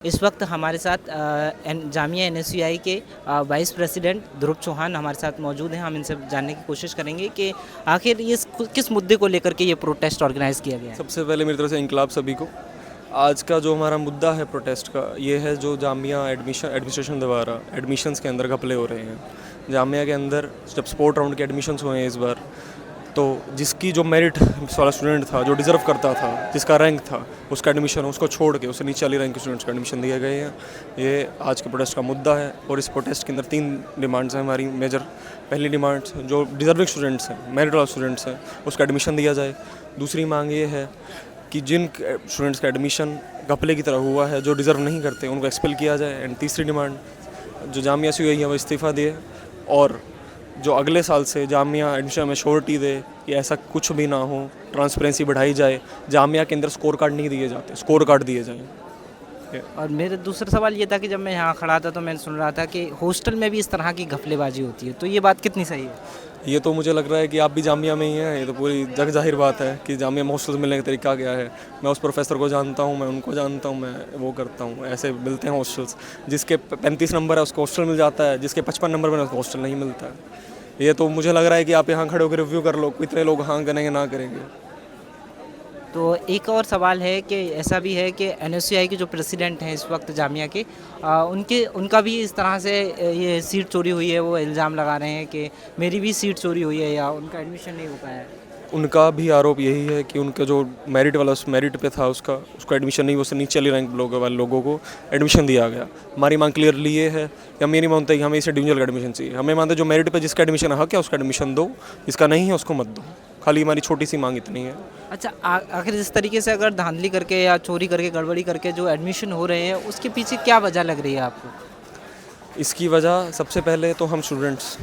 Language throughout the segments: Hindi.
इस वक्त हमारे साथ जामिया एनएसयूआई के वाइस प्रेसिडेंट ध्रुव चौहान हमारे साथ मौजूद हैं। हम इनसे जानने की कोशिश करेंगे कि आखिर ये किस मुद्दे को लेकर के ये प्रोटेस्ट ऑर्गेनाइज किया गया है। सबसे पहले मेरी तरफ से इंकलाब सभी को। आज का जो हमारा मुद्दा है प्रोटेस्ट का, ये है जो जामिया एडमिनिस्ट्रेशन द्वारा एडमिशन्स के अंदर घपले हो रहे हैं। जामिया के अंदर जब स्पोर्ट राउंड के एडमिशन्स हुए हैं इस बार, तो जिसकी जो मेरिट वाला स्टूडेंट था, जो डिज़र्व करता था, जिसका रैंक था, उसका एडमिशन उसको छोड़ के उससे नीचे वाली रैंक के स्टूडेंट्स को एडमिशन दिए गए हैं। ये आज के प्रोटेस्ट का मुद्दा है। और इस प्रोटेस्ट के अंदर 3 डिमांड्स हैं हमारी मेजर। पहली डिमांड, जो डिज़र्विंग स्टूडेंट्स हैं, मेरिट वाले स्टूडेंट्स हैं, उसका एडमिशन दिया जाए। दूसरी मांग ये है कि जिन स्टूडेंट्स का एडमिशन घपले की तरह हुआ है, जो डिज़र्व नहीं करते, उनको एक्सपेल किया जाए। एंड तीसरी डिमांड, जो जामिया से हुई है वो इस्तीफ़ा दिए और जो अगले साल से जामिया एडमिशन में श्योरिटी दे कि ऐसा कुछ भी ना हो, ट्रांसपेरेंसी बढ़ाई जाए। जामिया के अंदर स्कोर कार्ड नहीं दिए जाते, स्कोर कार्ड दिए जाएँ। और मेरा दूसरा सवाल ये था कि जब मैं यहाँ खड़ा था तो मैंने सुन रहा था कि हॉस्टल में भी इस तरह की घपलेबाजी होती है, तो ये बात कितनी सही है? ये तो मुझे लग रहा है कि आप भी जामिया में ही हैं। ये तो पूरी जग जाहिर बात है कि जामिया में हॉस्टल्स मिलने का तरीका क्या है। मैं उस प्रोफेसर को जानता हूँ, मैं उनको जानता हूँ, मैं वो करता हूँ। ऐसे मिलते हैं हॉस्टल्स। जिसके 35 नंबर है उसको हॉस्टल मिल जाता है, जिसके 55 नंबर में उसको हॉस्टल नहीं मिलता है। ये तो मुझे लग रहा है कि आप यहाँ खड़े होकर रिव्यू कर लो, कितने लोग हाँ करेंगे ना करेंगे। तो एक और सवाल है कि ऐसा भी है कि एनएसयूआई के जो प्रेसिडेंट हैं इस वक्त जामिया के, उनका भी इस तरह से ये सीट चोरी हुई है। वो इल्ज़ाम लगा रहे हैं कि मेरी भी सीट चोरी हुई है या उनका एडमिशन नहीं हो पाया है। उनका भी आरोप यही है कि उनका जो मेरिट वाला उस मेरिट पे था उसको एडमिशन नहीं, उससे नीचे वाली रैंक वाले लोगों को एडमिशन दिया गया। हमारी मांग क्लियरली ये है कि हम ये नहीं मानते कि हमें इसे इंडिविजुअल का एडमिशन चाहिए। हमें मानते जो मेरिट पे जिसका एडमिशन हक है उसका एडमिशन दो, जिसका नहीं है उसको मत दो। खाली हमारी छोटी सी मांग इतनी है। अच्छा, आखिर इस तरीके से अगर धांधली करके या चोरी करके गड़बड़ी करके जो एडमिशन हो रहे हैं, उसके पीछे क्या वजह लग रही है आपको? इसकी वजह सबसे पहले तो हम स्टूडेंट्स,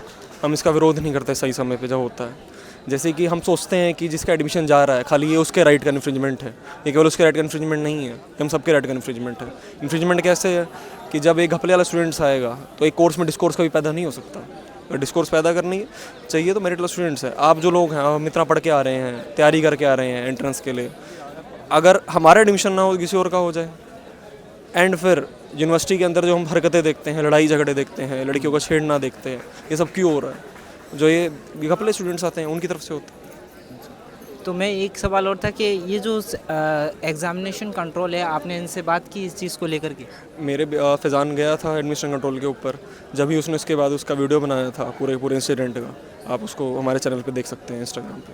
हम इसका विरोध नहीं करते सही समय पे जब होता है। जैसे कि हम सोचते हैं कि जिसका एडमिशन जा रहा है खाली ये उसके राइट का इन्फ्रिंजमेंट है। ये केवल उसके राइट का इन्फ्रिंजमेंट नहीं है, हम सबके राइट का इन्फ्रिंजमेंट है। इन्फ्रिंजमेंट कैसे है कि जब एक घपले वाला स्टूडेंट्स आएगा तो एक कोर्स में डिस्कोर्स कभी पैदा नहीं हो सकता। अगर डिस्कोर्स पैदा करनी चाहिए तो मेरिट वाले स्टूडेंट्स हैं। आप जो लोग हैं, हम इतना पढ़ के आ रहे हैं, तैयारी करके आ रहे हैं एंट्रेंस के लिए, अगर हमारा एडमिशन ना हो तो किसी और का हो जाए। एंड फिर यूनिवर्सिटी के अंदर जो हम हरकतें देखते हैं, लड़ाई झगड़े देखते हैं, लड़कियों का छेड़ना देखते हैं, ये सब क्यों हो रहा है? जो ये घपले स्टूडेंट्स आते हैं उनकी तरफ से होता है। तो मैं एक सवाल और था कि ये जो एग्ज़ामिनेशन कंट्रोल है, आपने इनसे बात की इस चीज़ को लेकर के? मेरे फैज़ान गया था एडमिशन कंट्रोल के ऊपर, जब ही उसने उसके बाद उसका वीडियो बनाया था पूरे इंसिडेंट का। आप उसको हमारे चैनल पे देख सकते हैं, इंस्टाग्राम पे।